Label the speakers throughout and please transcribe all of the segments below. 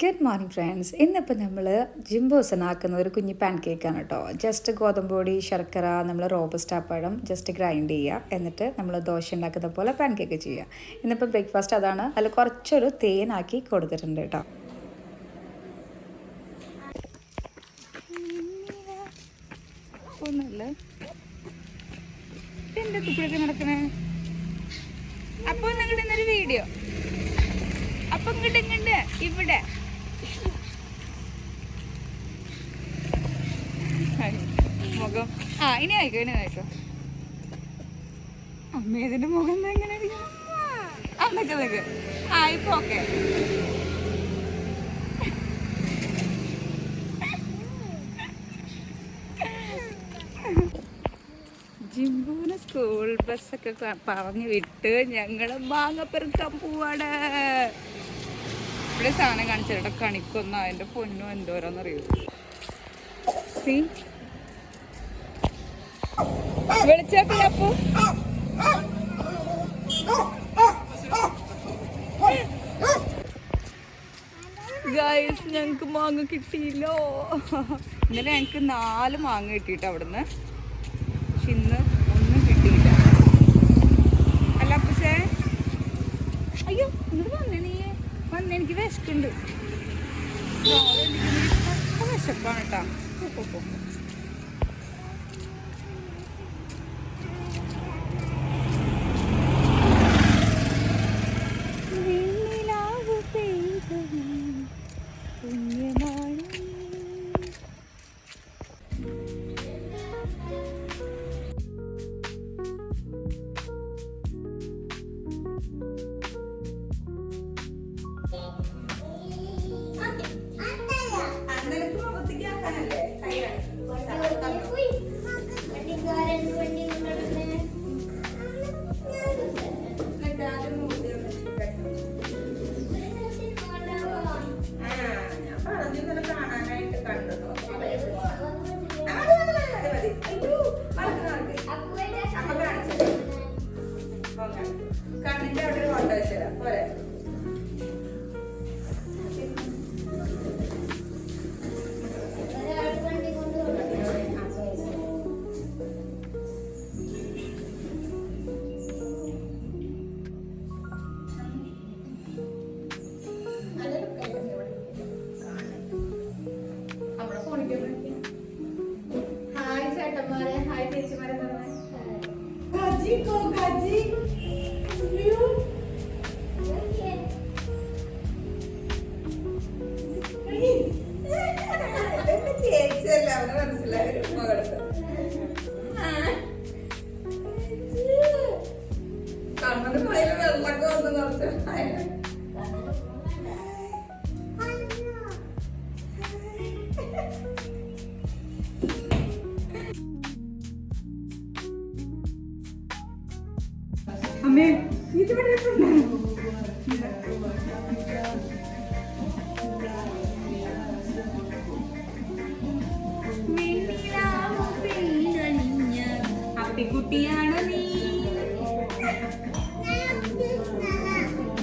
Speaker 1: Good morning friends. ഇന്നിപ്പോൾ നമ്മൾ ജിംബോസനാക്കുന്ന ഒരു കുഞ്ഞി പാൻ കേക്കാണ് കേട്ടോ. ജസ്റ്റ് ഗോതമ്പ് പൊടി, ശർക്കര, നമ്മൾ റോബസ്റ്റ പഴം ജസ്റ്റ് ഗ്രൈൻഡ് ചെയ്യുക. എന്നിട്ട് നമ്മൾ ദോശ ഉണ്ടാക്കുന്ന പോലെ പാൻ കേക്ക് ചെയ്യുക. ഇന്നിപ്പോൾ ബ്രേക്ക്ഫാസ്റ്റ് അതാണ്. അതിൽ കുറച്ചൊരു തേനാക്കി കൊടുത്തിട്ടുണ്ട് കേട്ടോ. ഒന്നുമില്ല, എന്താ കുപ്പിഴൊക്കെ നടക്കണേ? അപ്പോൾ നിങ്ങളുടെ ഇന്നൊരു വീഡിയോ അപ്പൊ ഇങ്ങോട്ട് ഇവിടെ മുഖം ഇനി ആയിക്കോ. അമ്മ ഇതിന്റെ മുഖം എങ്ങനെ നിക്ക് ഇപ്പൊ ഓക്കെ. ജിംബുവിന് സ്കൂൾ ബസ്സൊക്കെ പറഞ്ഞു വിട്ട് ഞങ്ങള് മാങ്ങ പെറുക്കാൻ പോവാണ്. ഇവിടെ സാധനം കാണിച്ചിട്ട് കണിക്കൊന്നും അതിന്റെ പൊന്നും എന്തോരാന്നറിയൂ. വിളിച്ചേക്കില്ല അപ്പു. ഗൈസ്, ഞങ്ങക്ക് മാങ്ങ കിട്ടിയില്ലോ. ഇന്നലെ ഞങ്ങക്ക് 4 മാങ്ങ കിട്ടിയിട്ട് അവിടുന്ന്. പക്ഷെ ഇന്ന് ഒന്നും കിട്ടിയില്ല. അല്ല അപ്പുസേ, അയ്യോ ഇങ്ങോട്ട് വന്നേ. നീ വന്ന്, എനിക്ക് വിശക്കുണ്ട്. വിശപ്പാണ് കേട്ടാ. കണ്ണിന്റെ അവിടെ ഒരു ഫോട്ടോ വെച്ചുതരാം പോരെ. ഹായ് ചേട്ടന്മാരെ, ഹായ് ചേച്ചിമാരെ. ചേച്ചിയല്ല, അവനെ മനസ്സിലായി. കണ്ണന് ഭയങ്കര വെള്ളമൊക്കെ വന്ന് നിറച്ചു. അമ്മേ ഇത് അപ്പിക്കുട്ടിയാണ് നീ.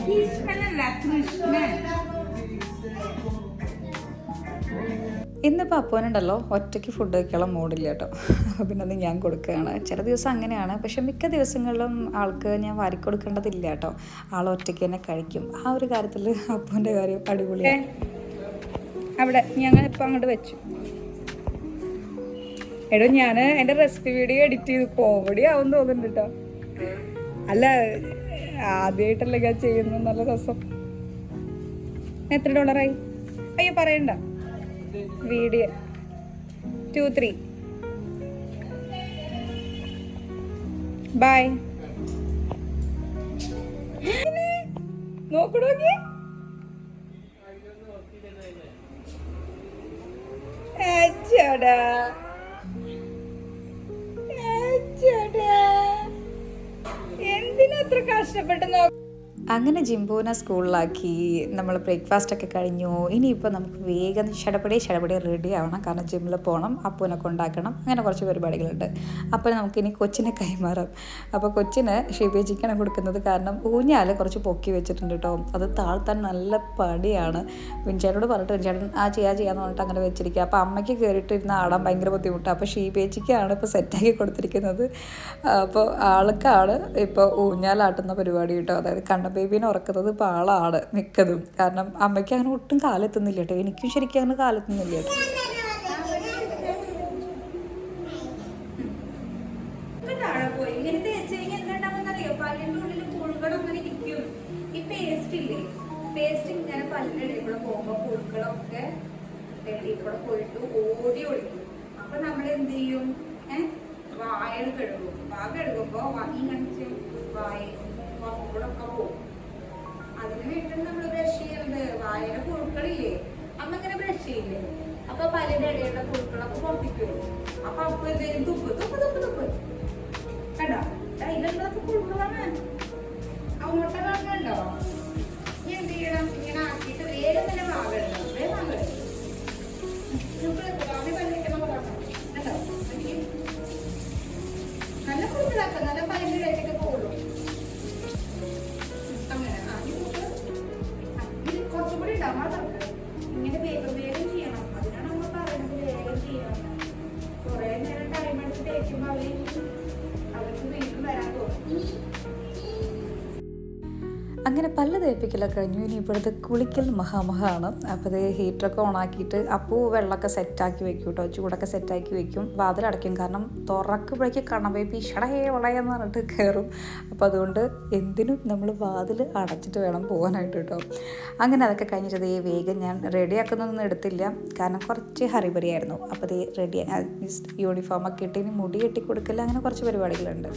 Speaker 1: കൃഷ്ണനല്ല, കൃഷ്ണൻ. ഇന്നിപ്പോൾ അപ്പോനുണ്ടല്ലോ ഒറ്റയ്ക്ക് ഫുഡ് കഴിക്കാനുള്ള മൂഡില്ല കേട്ടോ. അപ്പോൾ പിന്നെ അത് ഞാൻ കൊടുക്കുകയാണ്. ചില ദിവസം അങ്ങനെയാണ്, പക്ഷെ മിക്ക ദിവസങ്ങളിലും ആൾക്ക് ഞാൻ വാരിക്കൊടുക്കേണ്ടതില്ല കേട്ടോ. ആൾ ഒറ്റയ്ക്ക് തന്നെ കഴിക്കും. ആ ഒരു കാര്യത്തിൽ അപ്പോൻ്റെ കാര്യം അടിപൊളിയാണ്. അവിടെ ഞങ്ങളിപ്പോൾ അങ്ങോട്ട് വെച്ചു. എടോ, ഞാൻ എൻ്റെ റെസിപ്പി വീഡിയോ എഡിറ്റ് ചെയ്ത് കോമഡി ആവും തോന്നുന്നുണ്ട് കേട്ടോ. അല്ല, ആദ്യമായിട്ടല്ലേ ഞാൻ ചെയ്യുന്നു. നല്ല രസം. എത്ര $? അയ്യോ പറയണ്ട. Video 2-3 by. നോക്കണോക്കി എന്തിനത്ര കഷ്ടപ്പെട്ട് അങ്ങനെ ജിംബുവിനെ സ്കൂളിലാക്കി നമ്മൾ ബ്രേക്ക്ഫാസ്റ്റൊക്കെ കഴിഞ്ഞു. ഇനിയിപ്പോൾ നമുക്ക് വേഗം ഷടപടി റെഡി ആവണം, കാരണം ജിമ്മിൽ പോകണം, അപ്പൂനെ കൊണ്ടാക്കണം, അങ്ങനെ കുറച്ച് പരിപാടികളുണ്ട്. അപ്പോൾ നമുക്കിനി കൊച്ചിനെ കൈമാറാം. അപ്പോൾ കൊച്ചിന് ഷിബേജിക്കാണ് കൊടുക്കുന്നത്, കാരണം ഊഞ്ഞാൽ കുറച്ച് പൊക്കി വെച്ചിട്ടുണ്ട് കേട്ടോ. അത് താഴ്ത്താൻ നല്ല പടിയാണ്. വിൻചേട്ടനോട് പറഞ്ഞിട്ട് വിൻചേട്ടൻ ചെയ്യാന്ന് പറഞ്ഞിട്ട് അങ്ങനെ വെച്ചിരിക്കുക. അപ്പോൾ അമ്മയ്ക്ക് കയറിയിട്ട് ഇരുന്ന് ആടാൻ ഭയങ്കര ബുദ്ധിമുട്ടാണ്. അപ്പോൾ ഷിബേജിക്കാണ് ഇപ്പോൾ സെറ്റാക്കി കൊടുത്തിരിക്കുന്നത്. അപ്പോൾ ആൾക്കാണ് ഇപ്പോൾ ഊഞ്ഞാലാട്ടുന്ന പരിപാടി കേട്ടോ. അതായത് കണ്ണ ബേബീനെ ഉറക്കുന്നത് ഇപ്പോൾ ആളാണ് മിക്കതും, കാരണം അമ്മയ്ക്ക് അങ്ങനെ ഒട്ടും കാലെത്തുന്നില്ല കേട്ടോ. എനിക്കും ശരിക്കും അങ്ങനെ കാലെത്തുന്നില്ല കേട്ടോ.
Speaker 2: പേസ്റ്റ് ഇങ്ങനെ പല്ലിടയിൽ കൂടെ പോകുമ്പോ പുഴുക്കളൊക്കെ ഇടയിൽ കൂടെ പോയിട്ട് ഓടി ഒളിക്കും. അപ്പൊ നമ്മൾ എന്ത് ചെയ്യും? വായ കഴുകും. കഴുകുമ്പോ ഇങ്ങനെ വായ കൂടെ ഒക്കെ പോകും. അതിന് വേണ്ടിയിട്ട് നമ്മൾ ബ്രഷ് ചെയ്യുന്നത്. വായയുടെ പുഴുക്കളില്ലേ, അമ്മ ഇങ്ങനെ ബ്രഷ് ചെയ്യില്ലേ, അപ്പൊ പല്ലിന്റെ ഇടയിലുള്ള പുഴുക്കളൊക്കെ പുറത്തേക്ക് വരും. അപ്പൊ അപ്പൊ എന്തെങ്കിലും തുപ്പ് കണ്ടോ, ഇതിലൊക്കെ പുഴുക്കളാണ്. അങ്ങോട്ട കാണുന്നുണ്ടോ? എന്ത് ചെയ്യണം? ഇങ്ങനെ ആക്കിയിട്ട് വേഗം തന്നെ വാകെടുക്കണം. നല്ല കൂടുതലാക്കാം, നല്ല പല്ലിലേക്ക് പോകുള്ളൂ. അങ്ങനെ കുറച്ചും കൂടി ഉണ്ടാവും. അതൊക്കെ ഇങ്ങനെ വേഗം ചെയ്യണം. അതിനാണ് നമ്മൾ പറയുന്നത് വേഗം ചെയ്യണം. കുറെ നേരം ടൈം എടുത്ത് തേക്കുമ്പോൾ അവർക്ക് വീണ്ടും വരാൻ തോന്നും.
Speaker 1: അങ്ങനെ പല്ല് തേപ്പിക്കലൊക്കെ കഴിഞ്ഞു. ഇനി ഇപ്പോഴത്തെ കുളിക്കൽ മഹാമഹാണ്. അപ്പോൾ ഇത് ഹീറ്ററൊക്കെ ഓണാക്കിയിട്ട് അപ്പോൾ വെള്ളമൊക്കെ സെറ്റാക്കി വെക്കും കേട്ടോ, ചൂടൊക്കെ സെറ്റാക്കി വെക്കും, വാതിലടയ്ക്കും. കാരണം തുറക്കുമ്പോഴേക്ക് കണവേപ്പി വളയെന്ന് പറഞ്ഞിട്ട് കയറും. അപ്പോൾ അതുകൊണ്ട് എന്തിനും നമ്മൾ വാതിൽ അടച്ചിട്ട് വേണം പോകാനായിട്ട് കേട്ടോ. അങ്ങനെ അതൊക്കെ കഴിഞ്ഞിട്ട് വേഗം ഞാൻ റെഡിയാക്കുന്നൊന്നും എടുത്തില്ല, കാരണം കുറച്ച് ഹറിബറിയായിരുന്നു. അപ്പോൾ ഇത് റെഡി യൂണിഫോമൊക്കെ ഇട്ട് ഇനി മുടി കെട്ടി കൊടുക്കില്ല, അങ്ങനെ കുറച്ച് പരിപാടികളുണ്ട്.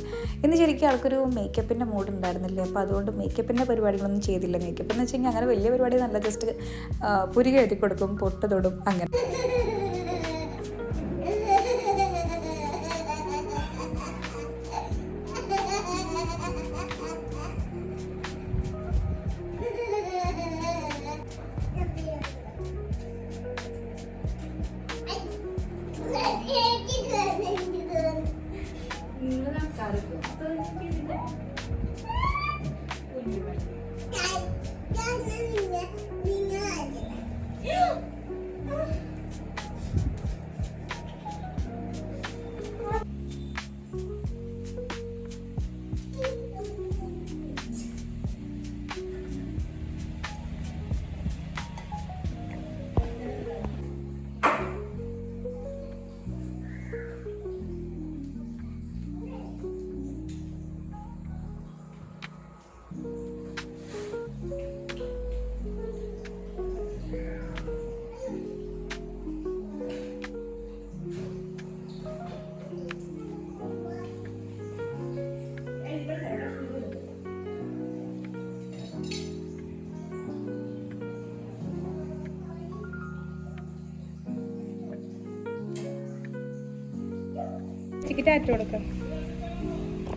Speaker 1: ഇന്ന് ശരിക്കും ആൾക്കൊരു മേക്കപ്പിൻ്റെ മൂഡ് ഉണ്ടായിരുന്നില്ല. അപ്പോൾ അതുകൊണ്ട് മേക്കപ്പിൻ്റെ പരിപാടികളൊന്നും ചെയ്തില്ല. മേക്കപ്പ് എന്ന് വെച്ച് കഴിഞ്ഞാൽ അങ്ങനെ വലിയ പരിപാടി നല്ല, ജസ്റ്റ് പുരിക എഴുതി കൊടുക്കും, പൊട്ട് തൊടും, അങ്ങനെ.
Speaker 2: ടാറ്റ കൊടുക്കാം,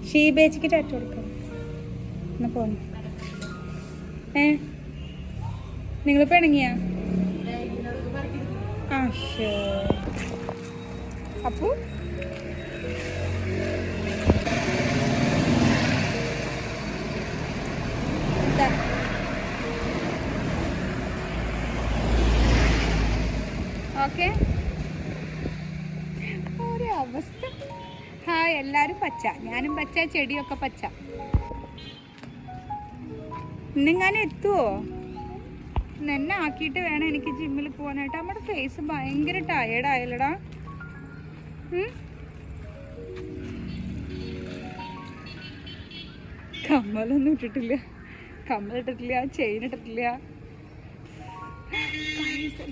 Speaker 2: ഷീബേച്ചിക്ക് ടാറ്റ കൊടുക്കാം. എന്നാ പോന്നു. നിങ്ങൾ പിണങ്ങിയാ? അപ്പു ഓക്കെ. ഒരു അവസ്ഥ. ഹായ്, എല്ലാവരും പച്ച, ഞാനും പച്ച, ചെടിയൊക്കെ പച്ച. ഇന്നെങ്ങാനും എത്തുമോ? എന്നെ ആക്കിയിട്ട് വേണം എനിക്ക് ജിമ്മിൽ പോകാനായിട്ട്. നമ്മുടെ ഫേസ് ഭയങ്കര ടയേർഡായല്ലടാ. കമ്മലൊന്നും ഇട്ടിട്ടില്ല, ചെയിൻ ഇട്ടിട്ടില്ല.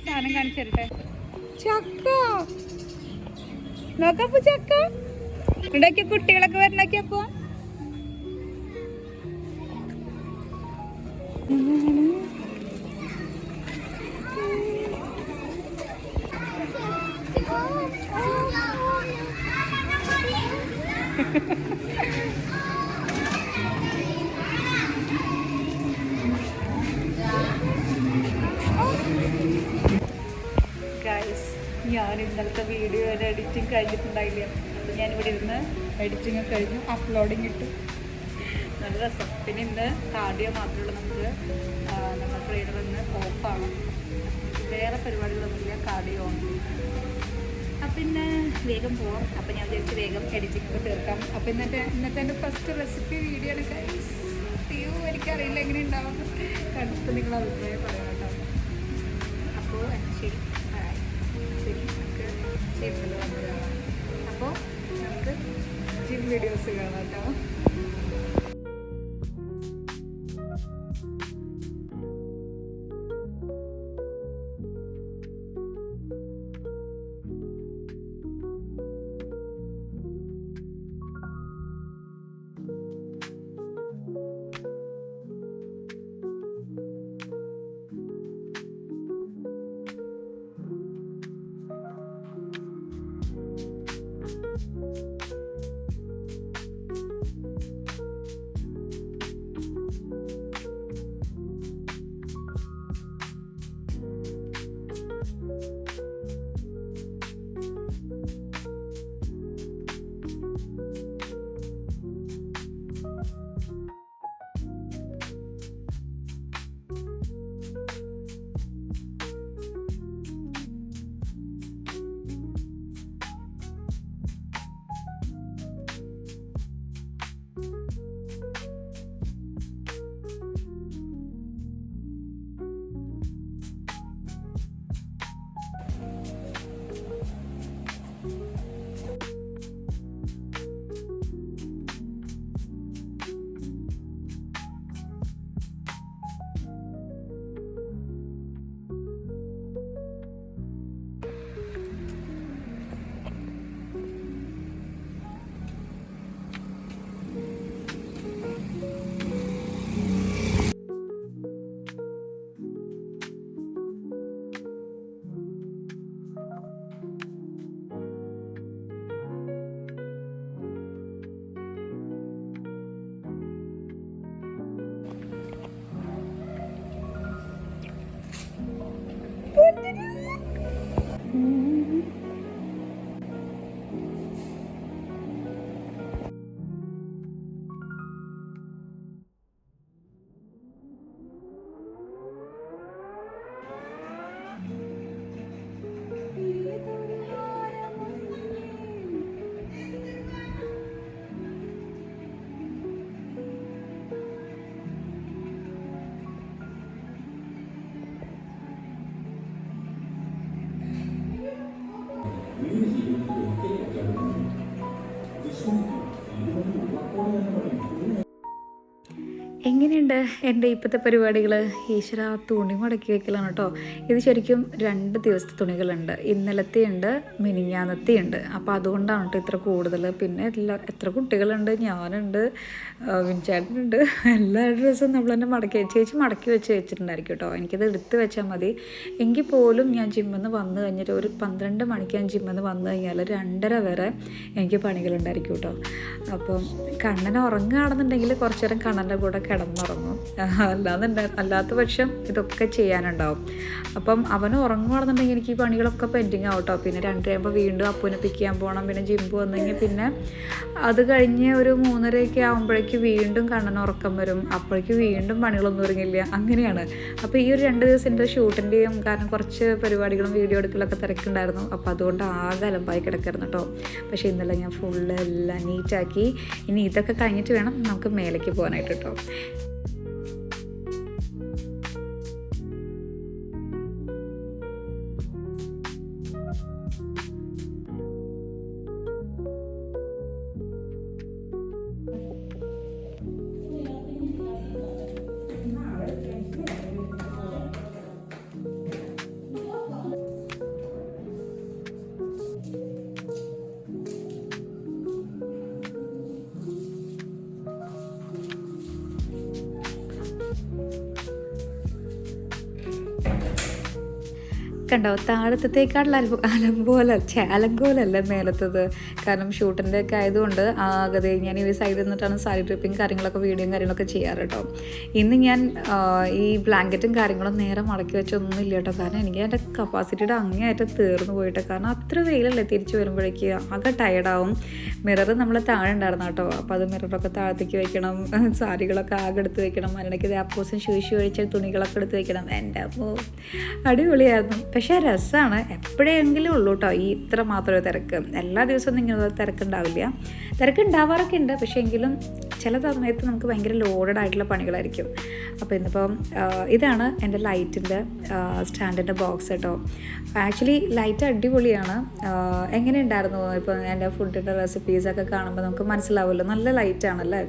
Speaker 2: സാധനം കാണിച്ചു തരട്ടെ. ചക്ക നോക്കപ്പോ, ചക്ക ഉണ്ടാക്കിയ കുട്ടികളൊക്കെ വരണക്കിയപ്പോ.
Speaker 1: ഞാൻ ഇന്നലത്തെ വീഡിയോ എഡിറ്റിംഗ് കഴിഞ്ഞിട്ടുണ്ടായില്ല. അപ്പോൾ ഞാനിവിടെ ഇരുന്ന് എഡിറ്റിംഗ് കഴിഞ്ഞു, അപ്ലോഡിങ് ഇട്ടു. നല്ല രസം. പിന്നെ ഇന്ന് കാർഡിയോ മാത്രമേ ഉള്ളൂ നമുക്ക്. നമ്മുടെ ട്രെയിനർ ഇന്ന് ഓഫാണ്, വേറെ പരിപാടികളൊന്നുമില്ല, കാർഡിയോ ഓൺലി. അപ്പം പിന്നെ വേഗം പോവാം. അപ്പം ഞാൻ വിചാരിച്ച് വേഗം എഡിറ്റിംഗ് ഒക്കെ തീർക്കാം. അപ്പം ഇന്നത്തെ എൻ്റെ ഫസ്റ്റ് റെസിപ്പി വീഡിയോ ആണ് ഗൈസ്. അയ്യോ എനിക്കറിയില്ല എങ്ങനെ ഉണ്ടാവും, കണ്ടിട്ട് നിങ്ങൾ അഭിപ്രായം പറയാം കേട്ടോ. അപ്പോൾ ശരി ശരി നമുക്ക് ചെയ്യുന്നത് വന്ന് കാണാം. അപ്പോൾ നമുക്ക് ജിം വീഡിയോസ് കാണാം കേട്ടോ. എങ്ങനെയുണ്ട് എൻ്റെ ഇപ്പോഴത്തെ പരിപാടികൾ? ഈശ്വര, തുണി മടക്കി വെക്കലാണ് കേട്ടോ. ഇത് ശരിക്കും 2 ദിവസത്തെ തുണികളുണ്ട്, ഇന്നലത്തെ ഉണ്ട്, മിനിഞ്ഞാന്നത്തെ ഉണ്ട്. അപ്പോൾ അതുകൊണ്ടാണ് കേട്ടോ ഇത്ര കൂടുതൽ. പിന്നെ എത്ര കുട്ടികളുണ്ട്, ഞാനുണ്ട്, വിൻചാട്ടനുണ്ട്. എല്ലാ ഡ്രസ്സും നമ്മൾ തന്നെ ചേച്ചി മടക്കി വെച്ചിട്ടുണ്ടായിരിക്കും കേട്ടോ. എനിക്കത് എടുത്ത് വെച്ചാൽ മതി. എങ്കിൽ പോലും ഞാൻ ജിമ്മിൽ നിന്ന് വന്നു കഴിഞ്ഞിട്ട് ഒരു 12 മണിക്ക് ഞാൻ ജിമ്മിൽ നിന്ന് വന്നു കഴിഞ്ഞാൽ 2:30 വരെ എനിക്ക് പണികളുണ്ടായിരിക്കും കേട്ടോ. അപ്പം കണ്ണൻ ഉറങ്ങുകയാണെന്നുണ്ടെങ്കിൽ കുറച്ചു നേരം കണ്ണൻ്റെ കൂടെ കിടന്നുറങ്ങും. അല്ലാത്ത പക്ഷം ഇതൊക്കെ ചെയ്യാനുണ്ടാവും. അപ്പം അവന് ഉറങ്ങുകയാണെന്നുണ്ടെങ്കിൽ എനിക്ക് ഈ പണികളൊക്കെ പെൻഡിങ് ആവും കേട്ടോ. പിന്നെ 2 കഴിയുമ്പോൾ വീണ്ടും അപ്പൂനെ പിക്ക് ചെയ്യാൻ പോകണം. പിന്നെ ജിമ്പ് വന്നു കഴിഞ്ഞാൽ പിന്നെ അത് കഴിഞ്ഞ് ഒരു 3:30 ആകുമ്പോഴേക്ക് വീണ്ടും കണ്ണന് ഉറക്കം വരും. അപ്പോഴേക്ക് വീണ്ടും പണികളൊന്നും ഒരുങ്ങില്ല. അങ്ങനെയാണ്. അപ്പോൾ ഈ ഒരു 2 ദിവസം എൻ്റെ ഷൂട്ടിൻ്റെയും കാരണം കുറച്ച് പരിപാടികളും വീഡിയോ എടുക്കലൊക്കെ തിരക്കുണ്ടായിരുന്നു. അപ്പോൾ അതുകൊണ്ട് ആകെ അലമ്പായി കിടക്കായിരുന്നു കേട്ടോ. പക്ഷേ ഇന്നലെ ഞാൻ ഫുള്ള് എല്ലാം നീറ്റാക്കി. ഇനി ഇതൊക്കെ കഴിഞ്ഞിട്ട് വേണം നമുക്ക് മേലേക്ക് പോകാനായിട്ട് കേട്ടോ. കണ്ടോ, താഴത്തേക്കാളുള്ള അലങ്കോലല്ല മേലത്തത്. കാരണം ഷൂട്ടിൻ്റെ ഒക്കെ ആയതുകൊണ്ട് ആകെ ഞാൻ ഈ സൈഡിൽ നിന്നിട്ടാണ് സാരി ട്രിപ്പിങ് കാര്യങ്ങളൊക്കെ വീഡിയോയും കാര്യങ്ങളൊക്കെ ചെയ്യാറ് കേട്ടോ. ഇന്ന് ഞാൻ ഈ ബ്ലാങ്കറ്റും കാര്യങ്ങളും നേരെ മടക്കി വെച്ചൊന്നുമില്ല കേട്ടോ. കാരണം എനിക്ക് എൻ്റെ കപ്പാസിറ്റിയുടെ അങ്ങേയറ്റം തീർന്നു പോയിട്ട്, കാരണം അത്ര വെയിലല്ലേ തിരിച്ച് വരുമ്പോഴേക്ക് ആകെ ടയർഡാവും. മിറർ നമ്മൾ താഴെ ഉണ്ടായിരുന്നു കേട്ടോ. അപ്പോൾ അത് മിററൊക്കെ താഴത്തേക്ക് വെക്കണം, സാരികളൊക്കെ ആകെ എടുത്ത് വെക്കണം, അതിനിടയ്ക്ക് ആപ്പോസും ശൂശി ഒഴിച്ച തുണികളൊക്കെ എടുത്ത് വെക്കണം. എൻ്റെ അപ്പോൾ അടിപൊളിയായിരുന്നു. പക്ഷേ രസമാണ്. എപ്പോഴെങ്കിലും ഉള്ളൂ കേട്ടോ ഈ ഇത്ര മാത്രമേ തിരക്ക്. എല്ലാ ദിവസവും ഇങ്ങനെ തിരക്കുണ്ടാവില്ല. തിരക്കുണ്ടാവാറൊക്കെ ഉണ്ട്, പക്ഷേ എങ്കിലും ചില സമയത്ത് നമുക്ക് ഭയങ്കര ലോഡഡ് ആയിട്ടുള്ള പണികളായിരിക്കും. അപ്പോൾ ഇന്നിപ്പം ഇതാണ് എൻ്റെ ലൈറ്റിൻ്റെ സ്റ്റാൻഡിൻ്റെ ബോക്സ് കേട്ടോ. ആക്ച്വലി ലൈറ്റ് അടിപൊളിയാണ്. എങ്ങനെ ഉണ്ടായിരുന്നു ഇപ്പോൾ എൻ്റെ ഫുഡിൻ്റെ റെസിപ്പീസൊക്കെ കാണുമ്പോൾ നമുക്ക് മനസ്സിലാവുമല്ലോ, നല്ല ലൈറ്റാണല്ലേ.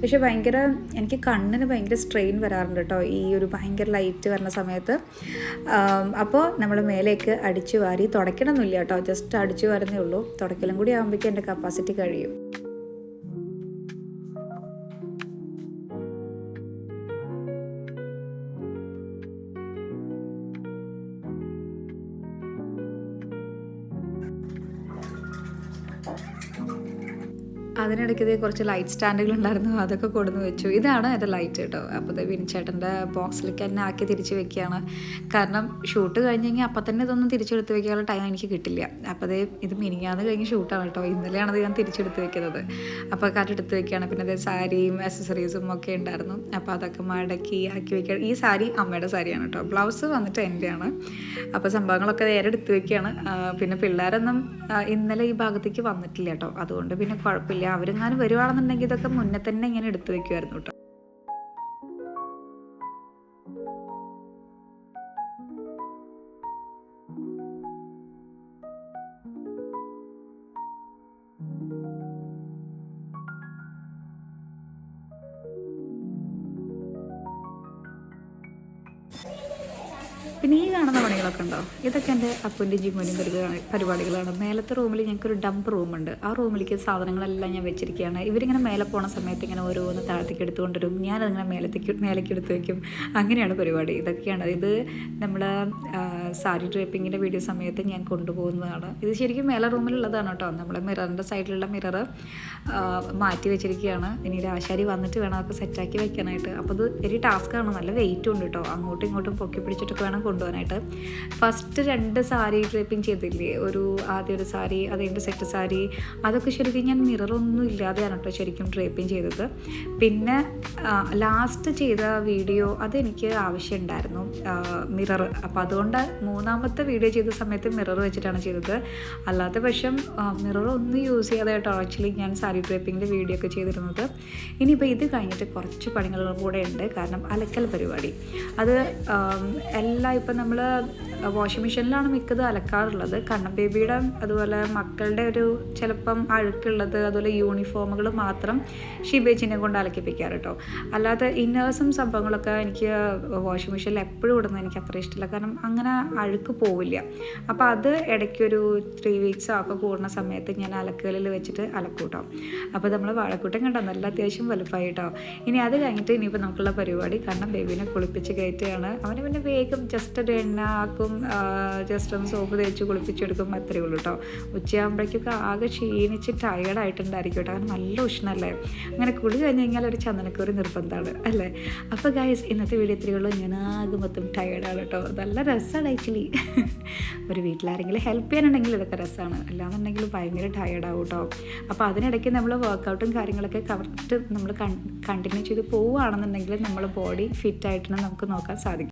Speaker 1: പക്ഷേ ഭയങ്കര എനിക്ക് കണ്ണിന് ഭയങ്കര സ്ട്രെയിൻ വരാറുണ്ട് കേട്ടോ ഈ ഒരു ഭയങ്കര ലൈറ്റ് വരുന്ന സമയത്ത്. അപ്പോൾ നമ്മൾ മേലേക്ക് അടിച്ചു വാരി തുടയ്ക്കണമെന്നില്ല കേട്ടോ, ജസ്റ്റ് അടിച്ചു വരുന്നേ ഉള്ളൂ. തുടയ്ക്കലും കൂടി ആകുമ്പോഴേക്കും എൻ്റെ കപ്പാസിറ്റി കഴിയും. അതിനിടയ്ക്ക് കുറച്ച് ലൈറ്റ് സ്റ്റാൻഡുകളുണ്ടായിരുന്നു, അതൊക്കെ കൊടുന്ന് വെച്ചു. ഇതാണ് എൻ്റെ ലൈറ്റ് കേട്ടോ. അപ്പോൾ വിനിച്ചേട്ടൻ്റെ ബോക്സിലേക്ക് തന്നെ ആക്കി തിരിച്ച് വെക്കുകയാണ്. കാരണം ഷൂട്ട് കഴിഞ്ഞ് കഴിഞ്ഞാൽ അപ്പം തന്നെ ഇതൊന്നും തിരിച്ചെടുത്ത് വെക്കാനുള്ള ടൈം എനിക്ക് കിട്ടില്ല. അപ്പോൾ ഇത് മിനിങ്ങാന്ന് കഴിഞ്ഞ് ഷൂട്ടാണ് കേട്ടോ. ഇന്നലെയാണത് ഞാൻ തിരിച്ചെടുത്ത് വെക്കുന്നത്. അപ്പോൾ കാറ്റ് എടുത്ത് വെക്കുകയാണ്. പിന്നെ സാരിയും അക്സസറീസും ഒക്കെ ഉണ്ടായിരുന്നു. അപ്പോൾ അതൊക്കെ മടക്കി ആക്കി വെക്കുകയാണ്. ഈ സാരി അമ്മയുടെ സാരിയാണ് കേട്ടോ. ബ്ലൗസ് വന്നിട്ട് എൻ്റെയാണ്. അപ്പോൾ സംഭവങ്ങളൊക്കെ നേരെ എടുത്ത് വെക്കുകയാണ്. പിന്നെ പിള്ളേരൊന്നും ഇന്നലെ ഈ ഭാഗത്തേക്ക് വന്നിട്ടില്ല കേട്ടോ. അതുകൊണ്ട് പിന്നെ കുഴപ്പമില്ല. അവരെങ്ങാനും വരുവാണെന്നുണ്ടെങ്കിൽ ഇതൊക്കെ മുന്നേ തന്നെ ഇങ്ങനെ എടുത്തു വെക്കുമായിരുന്നു കേട്ടോ. പിന്നെ ഈ കാണുന്ന പണികളൊക്കെ ഉണ്ടോ, ഇതൊക്കെ എൻ്റെ അപ്പൻ്റെ ജിമ്മനും പരിപാടികളാണ്. മേലത്തെ റൂമിൽ ഞങ്ങൾക്കൊരു ഡംപ് റൂമുണ്ട്. ആ റൂമിലേക്ക് സാധനങ്ങളെല്ലാം ഞാൻ വെച്ചിരിക്കുകയാണ്. ഇവരിങ്ങനെ മേലെ പോണ സമയത്ത് ഇങ്ങനെ ഓരോന്ന് താഴത്തേക്ക് എടുത്തുകൊണ്ടുവരും. ഞാനതിങ്ങനെ മേലേക്ക് എടുത്ത് വയ്ക്കും. അങ്ങനെയാണ് പരിപാടി. ഇതൊക്കെയാണ്. ഇത് നമ്മൾ സാരി ഡ്രേപ്പിങ്ങിൻ്റെ വീഡിയോ സമയത്ത് ഞാൻ കൊണ്ടുപോകുന്നതാണ്. ഇത് ശരിക്കും മേലെ റൂമിലുള്ളതാണ് കേട്ടോ. നമ്മളെ മിററിൻ്റെ സൈഡിലുള്ള മിറർ മാറ്റി വെച്ചിരിക്കുകയാണ്. ഇനി ആശാരി വന്നിട്ട് വേണം അതൊക്കെ സെറ്റാക്കി വെക്കാനായിട്ട്. അപ്പോൾ ഇത് ഒരു ടാസ്ക്കാണ്. നല്ല വെയിറ്റും ഉണ്ട് കേട്ടോ. അങ്ങോട്ടും ഇങ്ങോട്ടും പൊക്കി പിടിച്ചിട്ടൊക്കെ വേണം കൊണ്ടുപോകാനായിട്ട്. ഫസ്റ്റ് 2 സാരി ഡ്രേപ്പിംഗ് ചെയ്തില്ലേ, ആദ്യം ഒരു സാരി, അതിൻ്റെ സെറ്റ് സാരി, അതൊക്കെ ശരിക്കും ഞാൻ മിററൊന്നും ഇല്ലാതെയാണ് കേട്ടോ ശരിക്കും ഡ്രേപ്പിംഗ് ചെയ്തത്. പിന്നെ ലാസ്റ്റ് ചെയ്ത വീഡിയോ അതെനിക്ക് ആവശ്യമുണ്ടായിരുന്നു മിറർ. അപ്പോൾ അതുകൊണ്ട് 3ാമത്തെ വീഡിയോ ചെയ്ത സമയത്ത് മിറർ വെച്ചിട്ടാണ് ചെയ്തത്. അല്ലാത്ത പക്ഷം മിററൊന്നും യൂസ് ചെയ്യാതെ കേട്ടോ ആക്ച്വലി ഞാൻ സാരി ഡ്രേപ്പിങ്ങിൻ്റെ വീഡിയോ ഒക്കെ ചെയ്തിരുന്നത്. ഇനിയിപ്പോൾ ഇത് കഴിഞ്ഞിട്ട് കുറച്ച് പണികളും കൂടെ ഉണ്ട്. കാരണം അലക്കൽ പരിപാടി അത് എല്ലാം ഇപ്പം നമ്മൾ വാഷിംഗ് മെഷീനിലാണ് മിക്കത് അലക്കാറുള്ളത്. കണ്ണൻ ബേബിയുടെ അതുപോലെ മക്കളുടെ ഒരു ചിലപ്പം അഴുക്കുള്ളത്, അതുപോലെ യൂണിഫോമുകൾ മാത്രം ഷിബേച്ചിനെ കൊണ്ട് അലക്കിപ്പിക്കാറ് കേട്ടോ. അല്ലാതെ ഇന്നേഴ്സും സംഭവങ്ങളൊക്കെ എനിക്ക് വാഷിംഗ് മെഷീനിൽ എപ്പോഴും ഇടുന്നത് എനിക്ക് അത്ര ഇഷ്ടമില്ല. കാരണം അങ്ങനെ അഴുക്ക് പോവില്ല. അപ്പോൾ അത് ഇടയ്ക്കൊരു 3 വീക്സോ ഒക്കെ കൂടുന്ന സമയത്ത് ഞാൻ അലക്കുകളിൽ വെച്ചിട്ട് അലക്കൂട്ടോ. അപ്പോൾ നമ്മൾ വാഴക്കൂട്ടം കണ്ടോ, നല്ല അത്യാവശ്യം വലുപ്പമായി കേട്ടോ. ഇനി അത് കഴിഞ്ഞിട്ട് ഇനിയിപ്പോൾ നമുക്കുള്ള പരിപാടി കണ്ണൻ ബേബീനെ കുളിപ്പിച്ച് കയറ്റുകയാണ്. അവന് പിന്നെ വേഗം ജസ്റ്റ് ഒരു എണ്ണ ആക്കും, ജസ്റ്റ് ഒന്ന് സോപ്പ് തേച്ച് കുളിപ്പിച്ചെടുക്കും, അത്രയേ ഉള്ളൂ കേട്ടോ. ഉച്ചയാകുമ്പോഴേക്കൊക്കെ ആകെ ക്ഷീണിച്ച് ടയേർഡായിട്ടുണ്ടായിരിക്കും കേട്ടോ. കാരണം നല്ല ഉഷ്ണമല്ലേ. അങ്ങനെ കുളി കഴിഞ്ഞ് കഴിഞ്ഞാൽ ഒരു ചന്ദനക്കുറി നിർബന്ധമാണ് അല്ലേ. അപ്പോൾ ഗൈസ് ഇന്നത്തെ വീഡിയോ ഇത്രയേ ഉള്ളൂ. ഞാൻ ആകെ മൊത്തം ടയേർഡാണ് കേട്ടോ. നല്ല രസമാണ് ആക്ച്വലി. ഒരു വീട്ടിലാരെങ്കിലും ഹെൽപ്പ് ചെയ്യാനുണ്ടെങ്കിൽ ഇതൊക്കെ രസമാണ്, അല്ലാന്നുണ്ടെങ്കിൽ ഭയങ്കര ടയേർഡാവും കേട്ടോ. അപ്പോൾ അതിനിടയ്ക്ക് നമ്മൾ വർക്കൗട്ടും കാര്യങ്ങളൊക്കെ കറക്റ്റ് നമ്മൾ കണ്ടിന്യൂ ചെയ്ത് പോവുകയാണെന്നുണ്ടെങ്കിൽ നമ്മൾ ബോഡി ഫിറ്റായിട്ട് നമുക്ക് നോക്കാൻ സാധിക്കും.